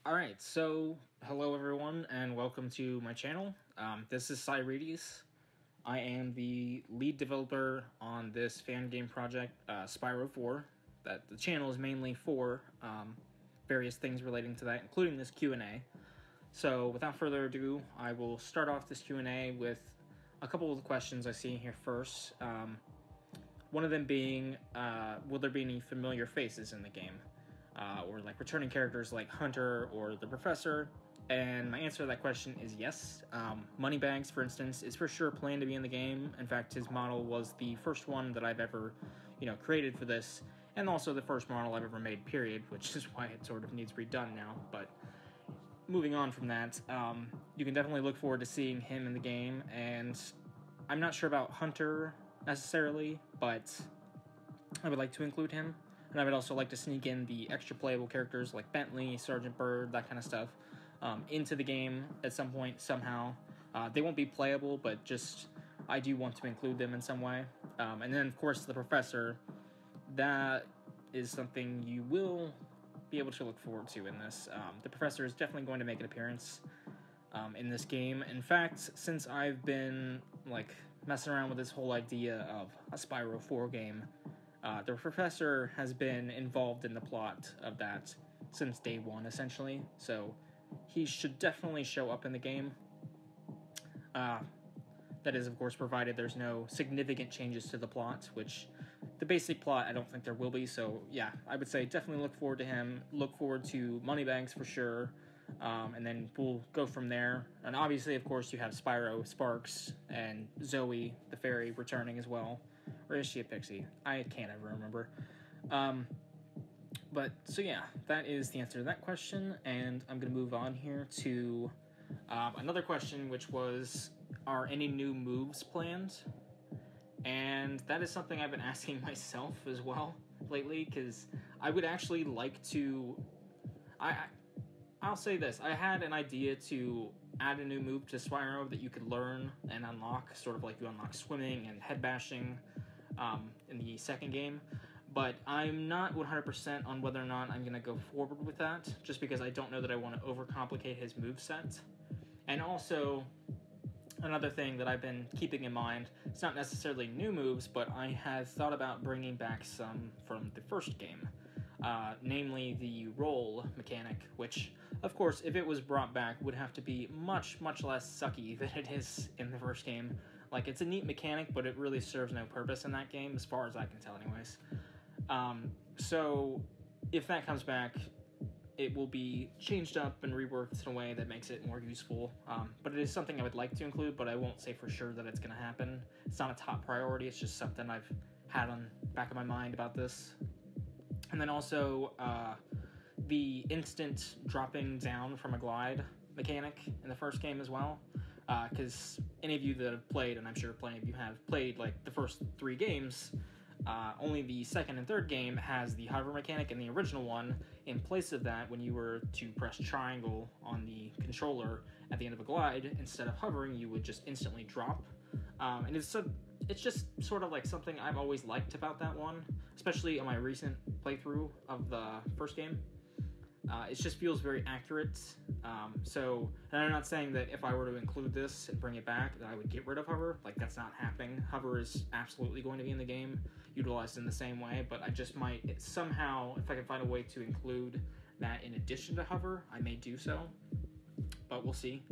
Alright, so hello everyone and welcome to my channel. This is Cyredius. I am the lead developer on this fan game project, Spyro 4, that the channel is mainly for various things relating to that, including this Q&A. So without further ado, I will start off this Q&A with a couple of the questions I see here first. One of them being, will there be any familiar faces in the game? Or like returning characters like Hunter or the Professor? And my answer to that question is yes. Moneybags, for instance, is for sure planned to be in the game. In fact, his model was the first one that I've ever, created for this, and also the first model I've ever made, period, which is why it sort of needs redone now. But moving on from that, you can definitely look forward to seeing him in the game, and I'm not sure about Hunter necessarily, but I would like to include him. And I would also like to sneak in the extra playable characters like Bentley, Sergeant Bird, that kind of stuff, into the game at some point, somehow. They won't be playable, but just I do want to include them in some way. And then, of course, the Professor. That is something you will be able to look forward to in this. The Professor is definitely going to make an appearance in this game. In fact, since I've been messing around with this whole idea of a Spyro 4 game, the Professor has been involved in the plot of that since day one, essentially, so he should definitely show up in the game. That is, of course, provided there's no significant changes to the plot, which the basic plot I don't think there will be, so yeah, I would say definitely look forward to him, look forward to Moneybags for sure, and then we'll go from there. And obviously, of course, you have Spyro, Sparks, and Zoe, the fairy, returning as well. Or is she a pixie? I can't ever remember. So yeah, that is the answer to that question, and I'm going to move on here to another question, which was, are any new moves planned? And that is something I've been asking myself as well lately, because I would actually like to... I'll say this, I had an idea to add a new move to Spyro that you could learn and unlock, sort of like you unlock swimming and head bashing in the second game, but I'm not 100% on whether or not I'm going to go forward with that, just because I don't know that I want to overcomplicate his moveset. And also, another thing that I've been keeping in mind, it's not necessarily new moves, but I have thought about bringing back some from the first game. Namely the roll mechanic, which, of course, if it was brought back, would have to be much, much less sucky than it is in the first game. Like, it's a neat mechanic, but it really serves no purpose in that game, as far as I can tell anyways. So, if that comes back, it will be changed up and reworked in a way that makes it more useful. But it is something I would like to include, but I won't say for sure that it's going to happen. It's not a top priority, it's just something I've had on the back of my mind about this. And then also, the instant dropping down from a glide mechanic in the first game as well. Because any of you that have played, and I'm sure plenty of you have played, the first 3 games, only the second and third game has the hover mechanic, and the original one, in place of that, when you were to press triangle on the controller at the end of a glide, instead of hovering, you would just instantly drop. And it's just sort of like something I've always liked about that one, especially on my recent playthrough of the first game. It just feels very accurate. And I'm not saying that if I were to include this and bring it back, that I would get rid of hover. That's not happening. Hover is absolutely going to be in the game, utilized in the same way, but I just might somehow, if I can find a way to include that in addition to hover, I may do so. But we'll see.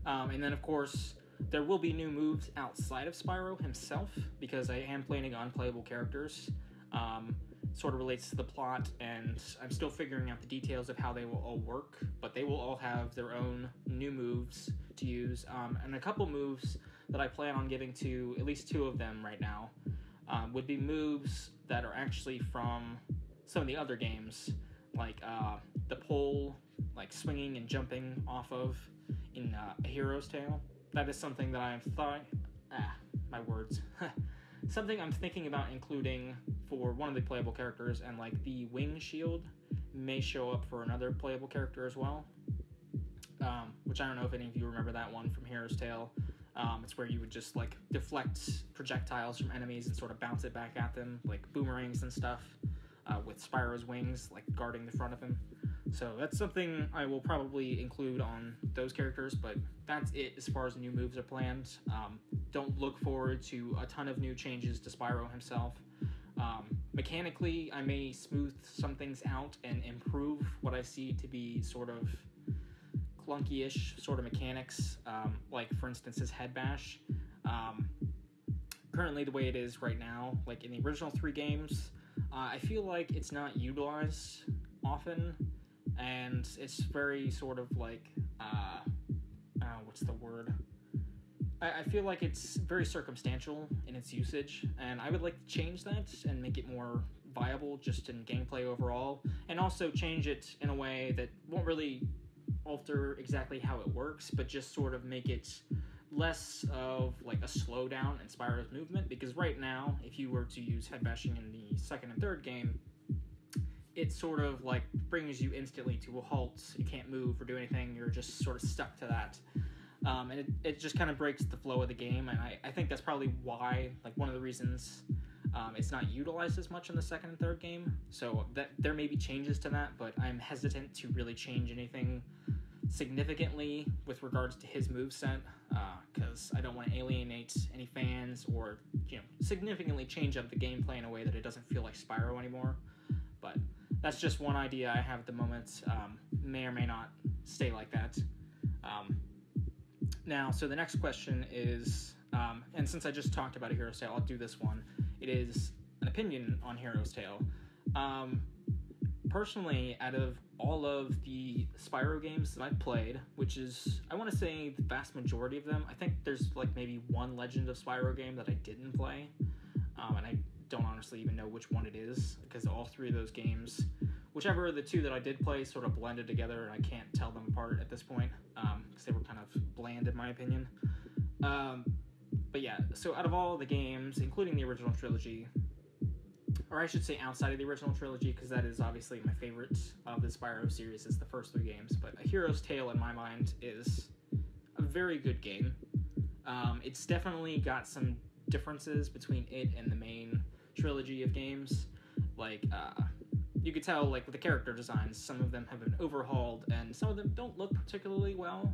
And then, of course, there will be new moves outside of Spyro himself, because I am planning on playable characters. Sort of relates to the plot, and I'm still figuring out the details of how they will all work, but they will all have their own new moves to use, and a couple moves that I plan on giving to at least 2 of them right now would be moves that are actually from some of the other games, like the pole, swinging and jumping off of in A Hero's Tale. That is something that I've thought... my words. Something I'm thinking about including for one of the playable characters, and the wing shield may show up for another playable character as well. Which I don't know if any of you remember that one from Hero's Tale. It's where you would just deflect projectiles from enemies and sort of bounce it back at them, like boomerangs and stuff, with Spyro's wings guarding the front of him. So that's something I will probably include on those characters, but that's it as far as new moves are planned. Don't look forward to a ton of new changes to Spyro himself. Mechanically, I may smooth some things out and improve what I see to be sort of clunky-ish sort of mechanics, like for instance his head bash. Currently the way it is right now, like in the original 3 games, I feel like it's not utilized often, and it's very sort of like, what's the word? I feel like it's very circumstantial in its usage, and I would like to change that and make it more viable just in gameplay overall, and also change it in a way that won't really alter exactly how it works, but just sort of make it less of like a slowdown in Spyro's movement, because right now, if you were to use head bashing in the 2nd and 3rd game, it sort of like brings you instantly to a halt. You can't move or do anything, you're just sort of stuck to that. And it just kind of breaks the flow of the game, and I think that's probably why, like one of the reasons it's not utilized as much in the 2nd and 3rd game. So that there may be changes to that, but I'm hesitant to really change anything significantly with regards to his moveset, because I don't want to alienate any fans or, you know, significantly change up the gameplay in a way that it doesn't feel like Spyro anymore. But that's just one idea I have at the moment. May or may not stay like that. Now, so the next question is, and since I just talked about A Hero's Tale, I'll do this one. It is an opinion on Hero's Tale. Personally, out of all of the Spyro games that I've played, which is, I want to say the vast majority of them, I think there's like maybe one Legend of Spyro game that I didn't play, and I don't honestly even know which one it is, because all 3 of those games, whichever the 2 that I did play, sort of blended together, and I can't tell them apart at this point, because they were kind of bland in my opinion. But yeah, so out of all the games, including the original trilogy, or I should say outside of the original trilogy, because that is obviously my favorite of the Spyro series, is the first 3 games, but A Hero's Tale in my mind is a very good game. It's definitely got some differences between it and the main trilogy of games. Like, you could tell, like, with the character designs, some of them have been overhauled, and some of them don't look particularly well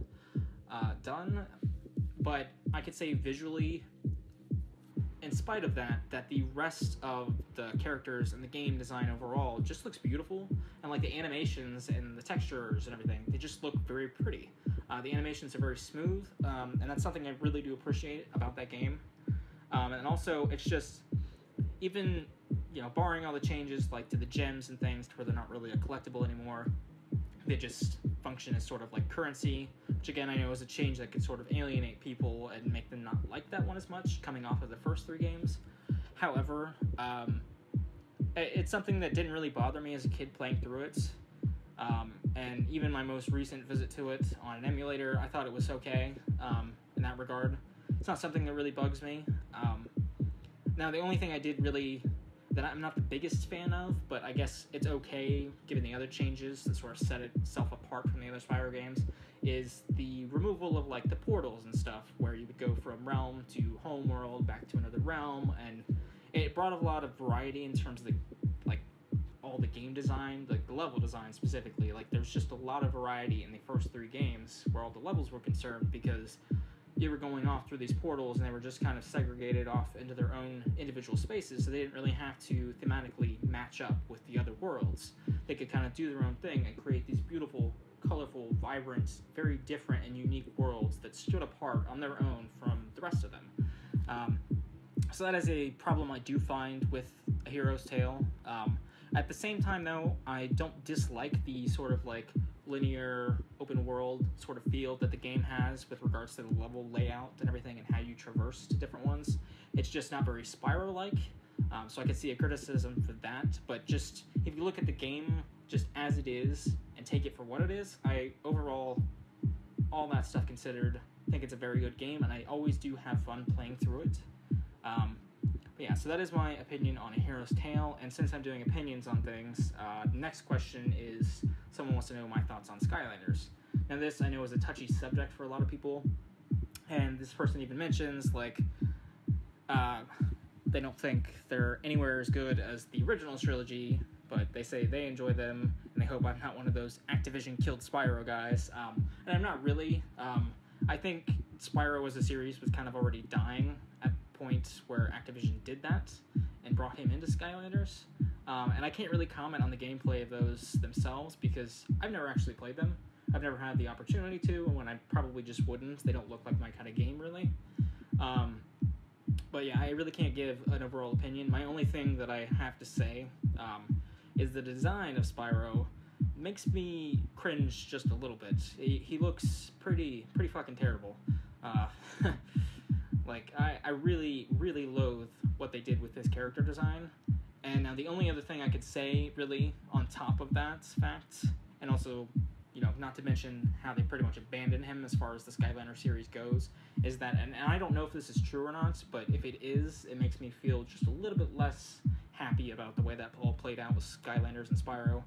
done, but I could say visually, in spite of that, that the rest of the characters and the game design overall just looks beautiful, and like the animations and the textures and everything, they just look very pretty. The animations are very smooth, and that's something I really do appreciate about that game. And also, it's just, even, you know, barring all the changes like to the gems and things to where they're not really a collectible anymore, they just function as sort of like currency, which again I know is a change that could sort of alienate people and make them not like that one as much coming off of the first 3 games. However, it's something that didn't really bother me as a kid playing through it, and even my most recent visit to it on an emulator, I thought it was okay in that regard. It's not something that really bugs me. Now the only thing I did really, that I'm not the biggest fan of, but I guess it's okay given the other changes that sort of set itself apart from the other Spyro games, is the removal of like the portals and stuff, where you would go from realm to home world, back to another realm, and it brought a lot of variety in terms of the, like, all the game design, like the level design specifically. Like, there's just a lot of variety in the first 3 games where all the levels were concerned, because you were going off through these portals and they were just kind of segregated off into their own individual spaces, so they didn't really have to thematically match up with the other worlds. They could kind of do their own thing and create these beautiful, colorful, vibrant, very different and unique worlds that stood apart on their own from the rest of them. So that is a problem I do find with A Hero's Tale. At the same time, though, I don't dislike the sort of like linear open world sort of feel that the game has with regards to the level layout and everything and how you traverse to different ones. It's just not very Spyro-like, so I could see a criticism for that, but just if you look at the game just as it is and take it for what it is, I overall, all that stuff considered, think it's a very good game, and I always do have fun playing through it. But yeah, so that is my opinion on A Hero's Tale, and since I'm doing opinions on things, the next question is, someone wants to know my thoughts on Skyliners. Now this, I know, is a touchy subject for a lot of people, and this person even mentions, like, they don't think they're anywhere as good as the original trilogy, but they say they enjoy them, and I hope I'm not one of those Activision killed Spyro guys. And I'm not really. I think Spyro as a series was kind of already dying at the point where Activision did that and brought him into Skylanders. And I can't really comment on the gameplay of those themselves because I've never actually played them. I've never had the opportunity to, and when I probably just wouldn't. They don't look like my kind of game, really. But yeah, I really can't give an overall opinion. My only thing that I have to say is the design of Spyro makes me cringe just a little bit. He looks pretty fucking terrible. Like, I really, really loathe what they did with his character design. And now the only other thing I could say, really, on top of that fact, and also, you know, not to mention how they pretty much abandoned him as far as the Skyliner series goes, is that, and I don't know if this is true or not, but if it is, it makes me feel just a little bit less happy about the way that all played out with Skylanders and Spyro.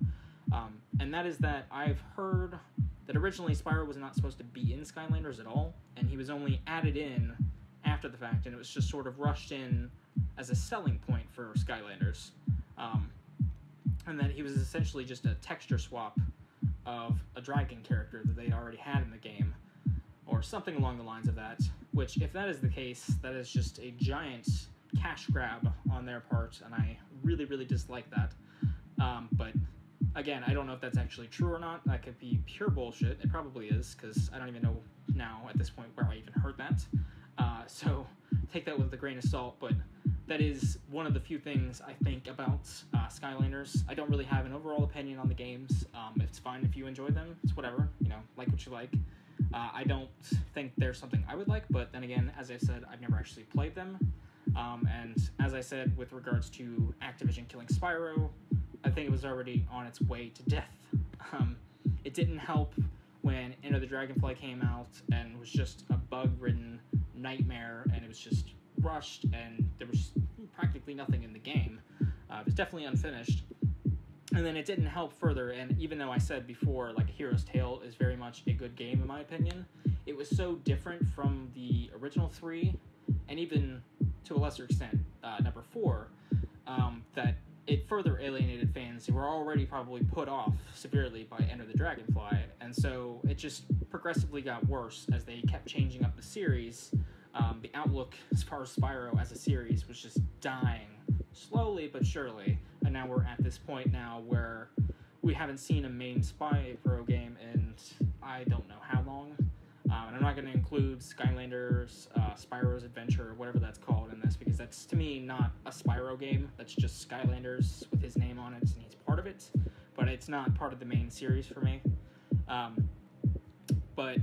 And that is that I've heard that originally Spyro was not supposed to be in Skylanders at all, and he was only added in after the fact, and it was just sort of rushed in as a selling point for Skylanders. And that he was essentially just a texture swap of a dragon character that they already had in the game, or something along the lines of that, which, if that is the case, that is just a giant cash grab on their part, and I really, really dislike that. But again, I don't know if that's actually true or not. That could be pure bullshit. It probably is, because I don't even know now at this point where I even heard that. So take that with a grain of salt, but that is one of the few things I think about Skylanders. I don't really have an overall opinion on the games. It's fine if you enjoy them. It's whatever, you know, like what you like. I don't think there's something I would like, but then again, as I said, I've never actually played them. And as I said, with regards to Activision killing Spyro, I think it was already on its way to death. It didn't help when Enter the Dragonfly came out and was just a bug-ridden nightmare, and it was just rushed, and there was practically nothing in the game. It was definitely unfinished. And then it didn't help further, and even though I said before, like, Hero's Tale is very much a good game in my opinion, it was so different from the original 3, and even to a lesser extent, number 4, that it further alienated fans who were already probably put off severely by Enter the Dragonfly, and so it just progressively got worse as they kept changing up the series. The outlook as far as Spyro as a series was just dying, slowly but surely, and now we're at this point now where we haven't seen a main Spyro game in I don't know how long. And I'm not going to include Skylanders, Spyro's Adventure, or whatever that's called in this, because that's, to me, not a Spyro game. That's just Skylanders with his name on it, and he's part of it, but it's not part of the main series for me. But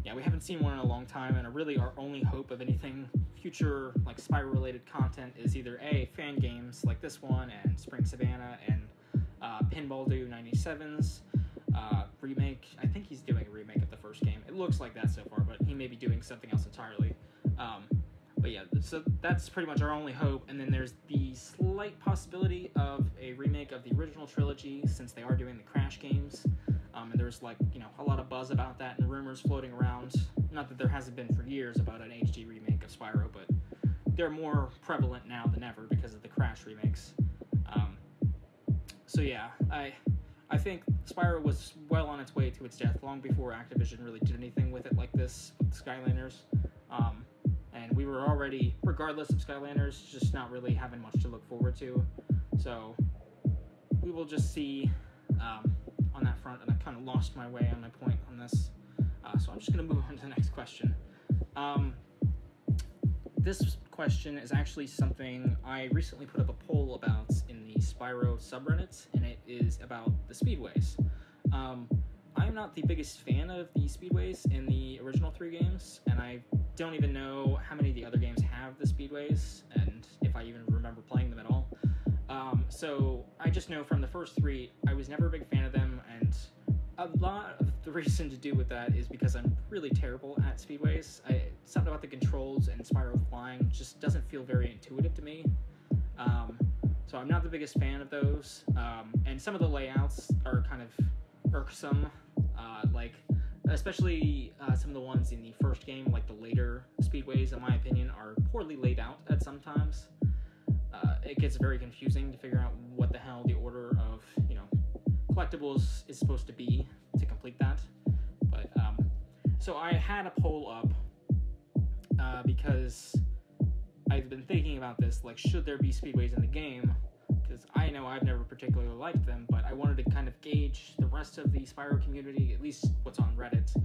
yeah, we haven't seen one in a long time, and really our only hope of anything future, like Spyro-related content, is either A, fan games like this one, and Spring Savannah, and Pinball Do 97's remake. I think he's doing a remake of the first game. It looks like that so far, but he may be doing something else entirely. But yeah, so that's pretty much our only hope, and then there's the slight possibility of a remake of the original trilogy, since they are doing the Crash games. And there's, like, you know, a lot of buzz about that and rumors floating around. Not that there hasn't been for years about an HD remake of Spyro, but they're more prevalent now than ever because of the Crash remakes. So yeah, I think Spyro was well on its way to its death long before Activision really did anything with it like this with Skylanders. And we were already, regardless of Skylanders, just not really having much to look forward to. So we will just see on that front, and I kind of lost my way on my point on this. So I'm just going to move on to the next question. This question is actually something I recently put up a poll about in the Spyro subreddit, and it is about the Speedways. I'm not the biggest fan of the Speedways in the original 3 games, and I don't even know how many of the other games have the Speedways, and if I even remember playing them at all. So I just know from the first 3, I was never a big fan of them, and a lot of the reason to do with that is because I'm really terrible at Speedways. Something about the controls and Spyro flying just doesn't feel very intuitive to me. So I'm not the biggest fan of those, and some of the layouts are kind of irksome, like especially some of the ones in the first game, like the later Speedways, in my opinion, are poorly laid out at some times. It gets very confusing to figure out what the hell the order of, you know, collectibles is supposed to be to complete that. But so I had a poll up because I've been thinking about this, like, should there be speedways in the game? Because I know I've never particularly liked them, but I wanted to kind of gauge the rest of the Spyro community, at least what's on Reddit,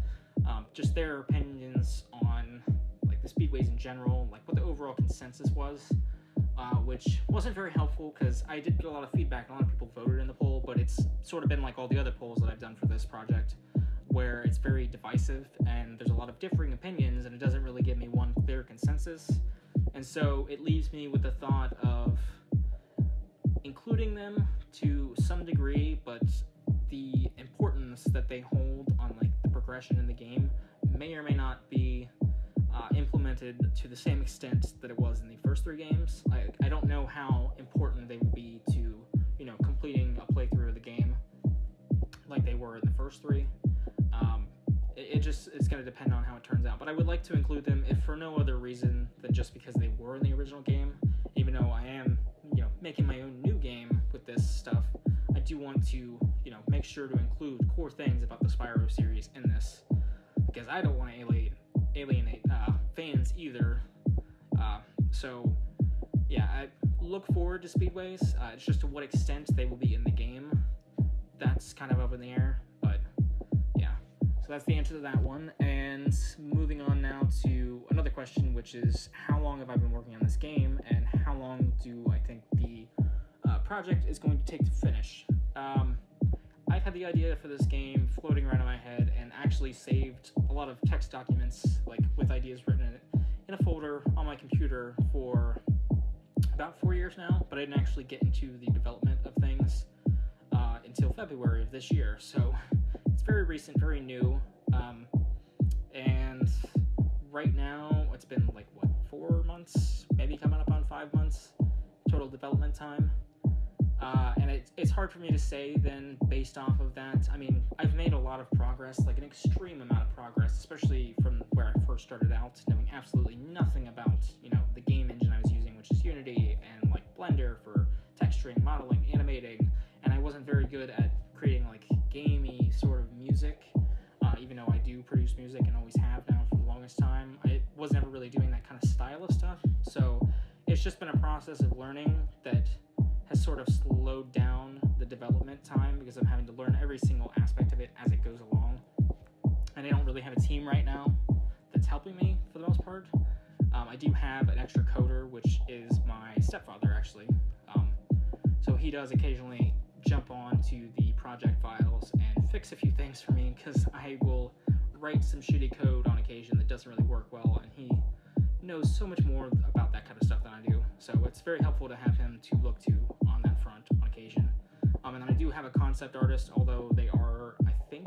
just their opinions on, like, the speedways in general, like what the overall consensus was, which wasn't very helpful because I did get a lot of feedback. A lot of people voted in the poll, but it's sort of been like all the other polls that I've done for this project, where it's very divisive and there's a lot of differing opinions and it doesn't really give me one clear consensus. And so it leaves me with the thought of including them to some degree, but the importance that they hold on, like, the progression in the game may or may not be implemented to the same extent that it was in the first 3 games. I don't know how important they will be to, you know, completing a playthrough of the game like they were in the first 3. It's going to depend on how it turns out, but I would like to include them, if for no other reason than just because they were in the original game. Even though I am, you know, making my own new game with this stuff, I do want to, you know, make sure to include core things about the Spyro series in this, because I don't want to alienate fans either. So yeah, I look forward to Speedways. It's just to what extent they will be in the game, that's kind of up in the air. But yeah, so that's the answer to that one. And moving on now to another question, which is how long have I been working on this game, and how long do I think the project is going to take to finish? I've had the idea for this game floating around in my head and actually saved a lot of text documents, like with ideas written in it, in a folder on my computer for about 4 years now, but I didn't actually get into the development of things until February of this year. So it's very recent, very new, and right now it's been like, what, 4 months, maybe coming up on 5 months total development time. And it's hard for me to say then, based off of that. I mean, I've made a lot of progress, like an extreme amount of progress, especially from where I first started out, knowing absolutely nothing about, you know, the game engine I was using, which is Unity, and like Blender for texturing, modeling, animating, and I wasn't very good at creating like gamey sort of music, even though I do produce music and always have now for the longest time. I was never really doing that kind of style of stuff, so it's just been a process of learning that has sort of slowed down the development time because I'm having to learn every single aspect of it as it goes along. And I don't really have a team right now that's helping me for the most part. I do have an extra coder, which is my stepfather, actually. So he does occasionally jump on to the project files and fix a few things for me, because I will write some shitty code on occasion that doesn't really work well, and he knows so much more about that kind of stuff than I do. So it's very helpful to have him to look to on that front on occasion. And I do have a concept artist, although they are, I think,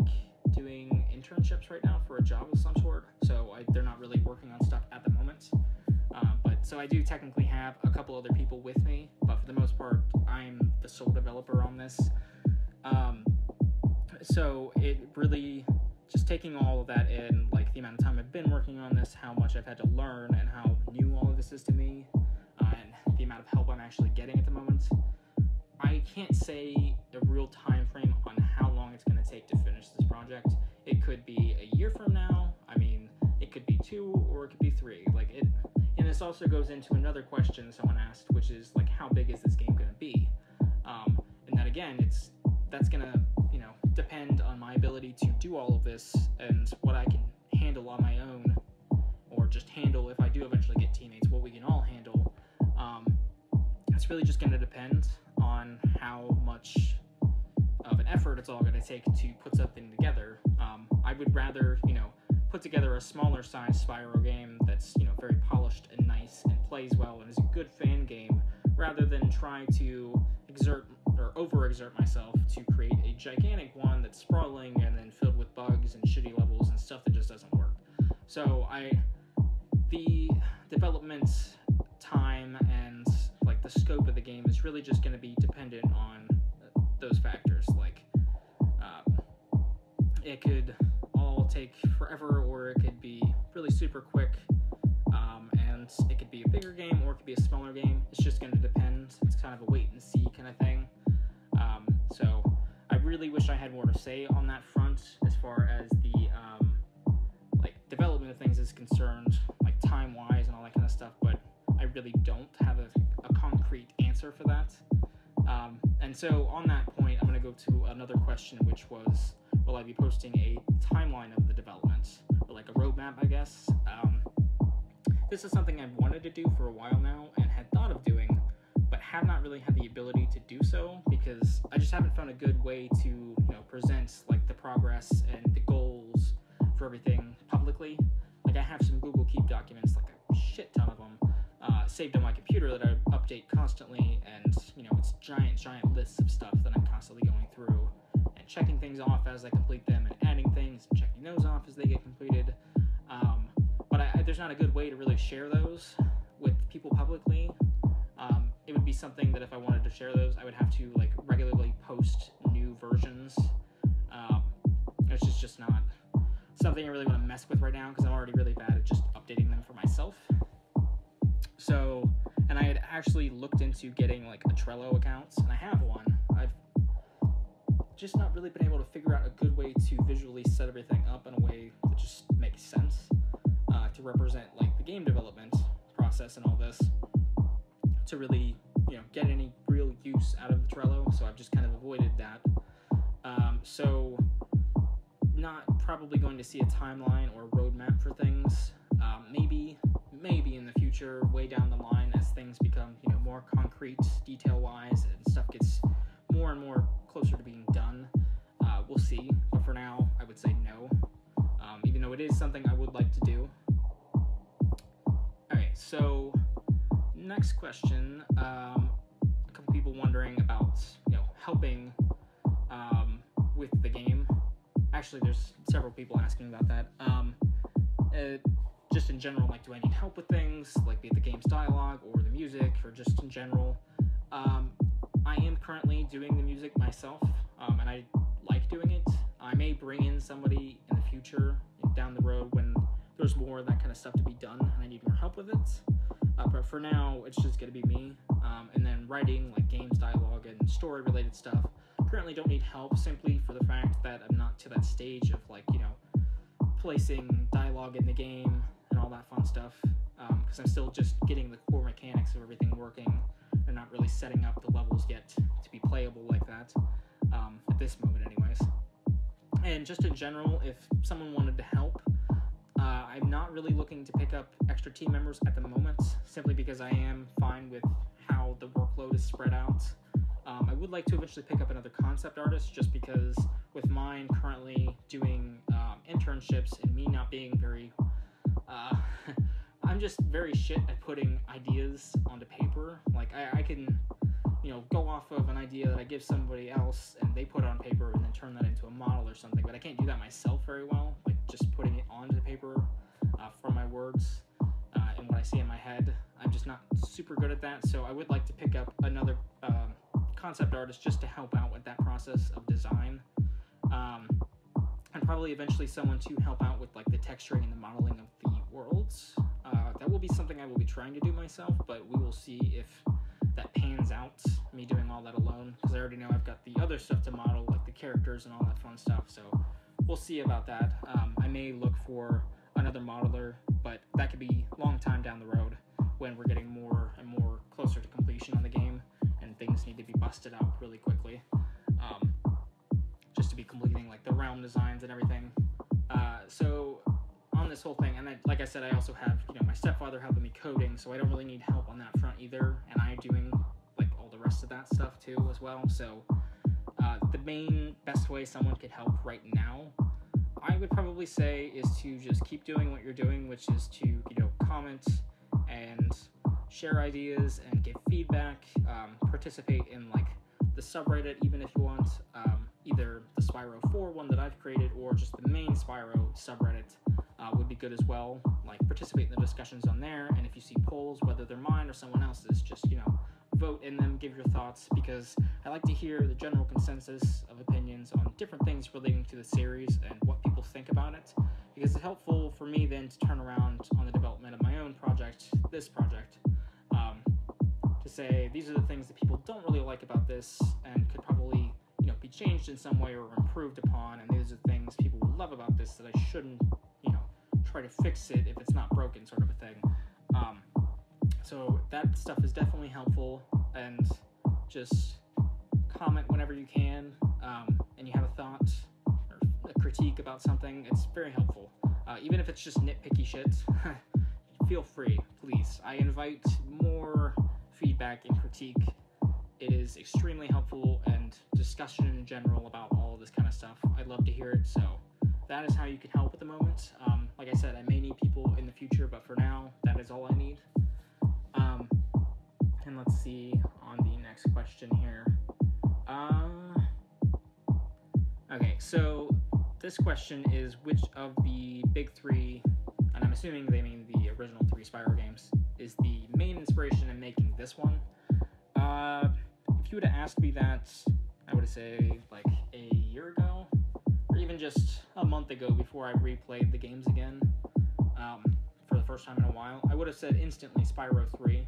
doing internships right now for a job of some sort, so they're not really working on stuff at the moment. So I do technically have a couple other people with me, but for the most part, I'm the sole developer on this. So it really, just taking all of that in, like the amount of time I've been working on this, how much I've had to learn, and how new all of this is to me, and the amount of help I'm actually getting at the moment, I can't say a real time frame on how long it's going to take to finish this project. It could be a year from now. I mean, it could be 2, or it could be 3. And this also goes into another question someone asked, which is like, how big is this game going to be? And that again, that's going to, you know, depend on my ability to do all of this and what I can handle on my own, or just handle if I do eventually get teammates, what we can all handle. It's really just going to depend on how much of an effort it's all going to take to put something together. I would rather, you know, put together a smaller size Spyro game that's, you know, very polished and nice and plays well and is a good fan game, rather than try to exert or overexert myself to create a gigantic one that's sprawling and then filled with bugs and shitty levels and stuff that just doesn't work. So the development time and like the scope of the game is really just going to be dependent on those factors. Like it could all take forever, or it could be really super quick, and it could be a bigger game or it could be a smaller game. It's just going to depend. It's kind of a wait and see kind of thing. So I really really wish I had more to say on that front as far as the like development of things is concerned, like time-wise and all that kind of stuff, but I really don't have a concrete answer for that. And so on that point, I'm going to go to another question, which was, will I be posting a timeline of the development, or like a roadmap, I guess. This is something I've wanted to do for a while now and had thought of doing, but have not really had the ability to do so because I just haven't found a good way to, present like the progress and the goals for everything publicly. Like I have some Google Keep documents, like a shit ton of them, saved on my computer that I update constantly, and it's giant lists of stuff that I'm constantly going through and checking things off as I complete them and adding things and checking those off as they get completed. But there's not a good way to really share those with people publicly. It would be something that if I wanted to share those, I would have to like regularly post new versions. It's just not something I really want to mess with right now because I'm already really bad at just updating them for myself. So, and I had actually looked into getting like a Trello account, and I have one. I've just not really been able to figure out a good way to visually set everything up in a way that just makes sense to represent like the game development process and all this, to really get any real use out of the Trello. So I've just kind of avoided that. So not probably going to see a timeline or a roadmap for things. Maybe in the future, way down the line, as things become more concrete, detail-wise, and stuff gets more and more closer to being done. We'll see, but for now, I would say no. Even though it is something I would like to do. All right, so next question. A couple people wondering about helping with the game. Actually, there's several people asking about that. Just in general, like, do I need help with things, like be it the game's dialogue or the music, or just in general? I am currently doing the music myself, and I like doing it. I may bring in somebody in the future, down the road, when there's more of that kind of stuff to be done, and I need more help with it. But for now, it's just going to be me. And then writing, like, games dialogue and story-related stuff, currently don't need help, simply for the fact that I'm not to that stage of, like, placing dialogue in the game and all that fun stuff, because I'm still just getting the core mechanics of everything working. They're not really setting up the levels yet to be playable like that, at this moment anyways. And just in general, if someone wanted to help, I'm not really looking to pick up extra team members at the moment, simply because I am fine with how the workload is spread out. I would like to eventually pick up another concept artist, just because with mine currently doing internships and me not being very I'm just very shit at putting ideas onto paper. Like I can go off of an idea that I give somebody else and they put it on paper and then turn that into a model or something, but I can't do that myself very well, like just putting it onto the paper from my words and what I see in my head. I'm just not super good at that, so I would like to pick up another concept artist just to help out with that process of design, and probably eventually someone to help out with like the texturing and the modeling of the worlds. That will be something I will be trying to do myself, but we will see if that pans out, me doing all that alone, because I already know I've got the other stuff to model, like the characters and all that fun stuff, so we'll see about that. I may look for another modeler, but that could be a long time down the road when we're getting more and more closer to completion on the game and things need to be busted out really quickly, just to be completing like the realm designs and everything. So on this whole thing, and then, like I said, I also have my stepfather helping me coding, so I don't really need help on that front either, and I'm doing like all the rest of that stuff too as well. So the main best way someone could help right now, I would probably say, is to just keep doing what you're doing, which is to comment and share ideas and give feedback, participate in like the subreddit even if you want, either the Spyro 4 one that I've created or just the main Spyro subreddit would be good as well. Like, participate in the discussions on there, and if you see polls, whether they're mine or someone else's, just vote in them, give your thoughts, because I like to hear the general consensus of opinions on different things relating to the series and what people think about it, because it's helpful for me then to turn around on the development of my own project, this project, to say these are the things that people don't really like about this and could probably be changed in some way or improved upon, and these are things people will love about this that I shouldn't, try to fix it if it's not broken, sort of a thing. So that stuff is definitely helpful, and just comment whenever you can, and you have a thought or a critique about something. It's very helpful. Even if it's just nitpicky shit, feel free, please. I invite more feedback and critique. It is extremely helpful, and discussion in general about all of this kind of stuff. I'd love to hear it, so that is how you can help at the moment. Like I said, I may need people in the future, but for now, that is all I need. And let's see on the next question here. Okay, so this question is, which of the big three, and I'm assuming they mean the original 3 Spyro games, is the main inspiration in making this one? If you would have asked me that, I would have said like a year ago, or even just a month ago before I replayed the games again, for the first time in a while, I would have said instantly Spyro 3.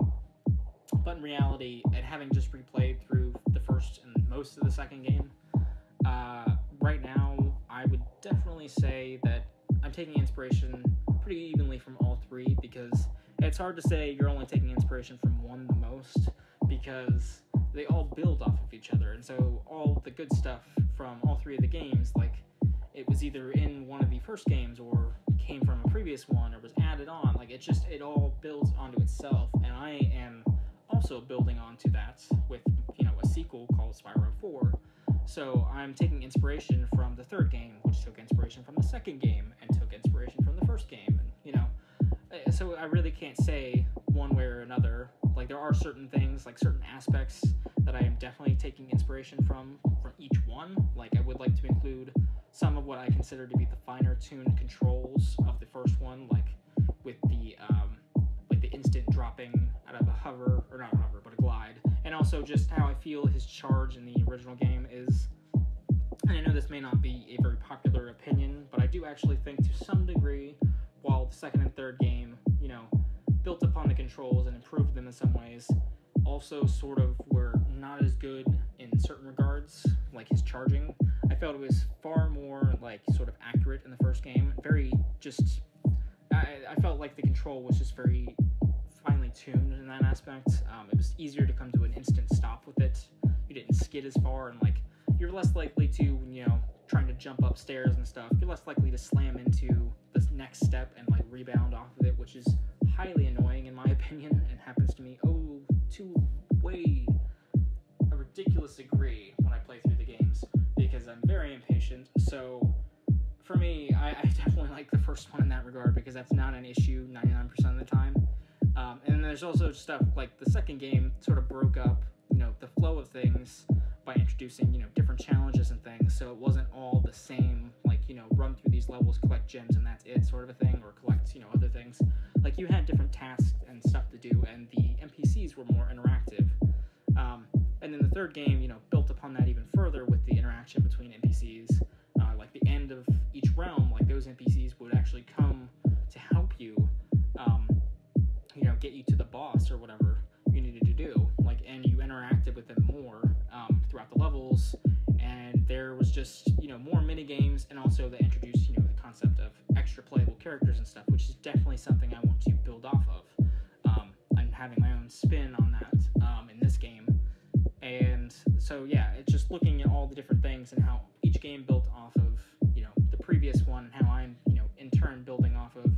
But in reality, and having just replayed through the first and most of the second game, right now, I would definitely say that I'm taking inspiration pretty evenly from all 3, because it's hard to say you're only taking inspiration from one the most, because they all build off of each other, and so all the good stuff from all 3 of the games, like, it was either in one of the first games or came from a previous one or was added on. Like, it all builds onto itself, and I am also building onto that with, a sequel called Spyro 4. So I'm taking inspiration from the third game, which took inspiration from the second game, and took inspiration from the first game, and, so I really can't say one way or another. Like, there are certain things, like certain aspects that I am definitely taking inspiration from each one. Like, I would like to include some of what I consider to be the finer tuned controls of the first one, like with the instant dropping out of a hover, or not a hover, but a glide, and also just how I feel his charge in the original game is. And I know this may not be a very popular opinion, but I do actually think to some degree, while the second and third game, built upon the controls and improved them in some ways, also sort of were not as good in certain regards, like his charging. I felt it was far more, like, sort of accurate in the first game. Very just, I felt like the control was just very finely tuned in that aspect. It was easier to come to an instant stop with it. You didn't skid as far, and, like, you're less likely to, trying to jump upstairs and stuff, you're less likely to slam into this next step and, like, rebound off of it, which is highly annoying in my opinion, and happens to me to way a ridiculous degree when I play through the games, because I'm very impatient. So for me, I definitely like the first one in that regard, because that's not an issue 99% of the time. And there's also stuff like the second game sort of broke up, the flow of things by introducing, different challenges and things, so it wasn't all the same, like, run through these levels, collect gems, and that's it, sort of a thing, or collect, other things. Like, you had different tasks and stuff to do, and the NPCs were more interactive. And then the third game, built upon that even further with the interaction between NPCs. Like, the end of each realm, like, those NPCs would actually come to help you, get you to the boss or whatever you needed to do. Like, and you interacted with them more throughout the levels, and there was just, more mini games, and also they introduced, the concept of extra playable characters and stuff, which is definitely something I want to build off of. I'm having my own spin on that in this game, and so yeah, it's just looking at all the different things and how each game built off of, the previous one, and how I'm, in turn building off of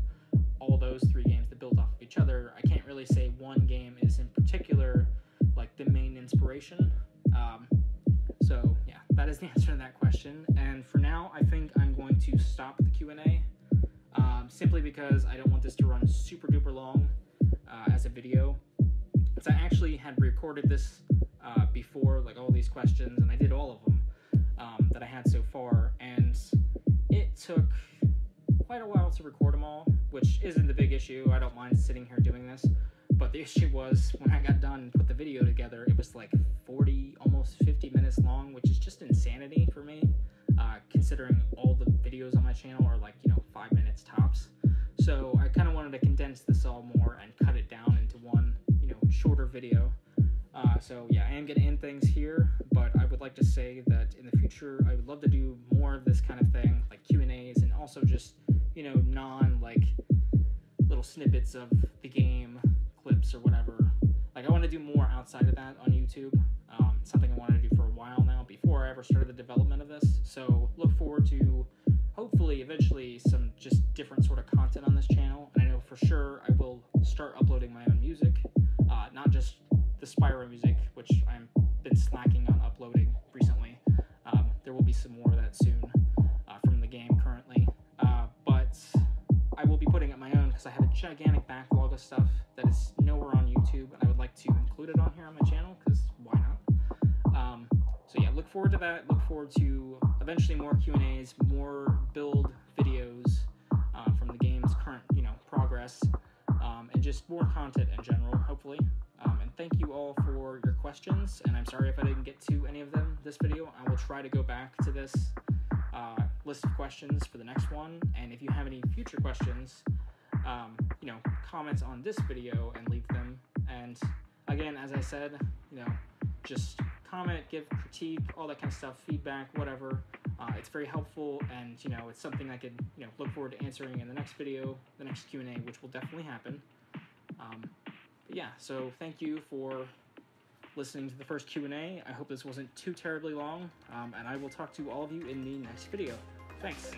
all those 3 games that built off of each other. I can't really say one game is in particular, like, the main inspiration. So yeah, that is the answer to that question. And for now, I think I'm going to stop the Q&A, simply because I don't want this to run super duper long as a video. So I actually had recorded this before, like, all these questions, and I did all of them that I had so far, and it took quite a while to record them all, which isn't the big issue. I don't mind sitting here doing this, but the issue was when I got done and put the video together, it was like 40, almost 50 minutes long, which is just insanity for me, considering all the videos on my channel are like, 5 minutes tops. So I kind of wanted to condense this all more and cut it down into one, shorter video. So yeah, I am going to end things here, but I would like to say that in the future, I would love to do more of this kind of thing, like Q&As, and also just, you know, like, little snippets of the game, clips or whatever. Like, I want to do more outside of that on YouTube. It's something I wanted to do for a while now, before I ever started the development of this. So look forward to, hopefully, eventually, some just different sort of content on this channel. And I know for sure I will start uploading my own music, not just the Spyro music, which I've been slacking on uploading recently. There will be some more of that soon from the game currently. But I will be putting up my own because I have a gigantic backlog of stuff that is nowhere on YouTube, and I would like to include it on here on my channel because why not? So yeah, look forward to that. Look forward to eventually more Q&As, more build videos from the game's current, you know, progress, and just more content in general, hopefully. And thank you all for your questions, and I'm sorry if I didn't get to any of them this video. I will try to go back to this list of questions for the next one, and if you have any future questions, you know, comment on this video and leave them. And again, as I said, you know, just comment, give critique, all that kind of stuff, feedback, whatever. It's very helpful, and, you know, it's something I could, you know, look forward to answering in the next video, the next Q&A, which will definitely happen. But yeah, so thank you for listening to the first Q&A. I hope this wasn't too terribly long, and I will talk to all of you in the next video. Thanks.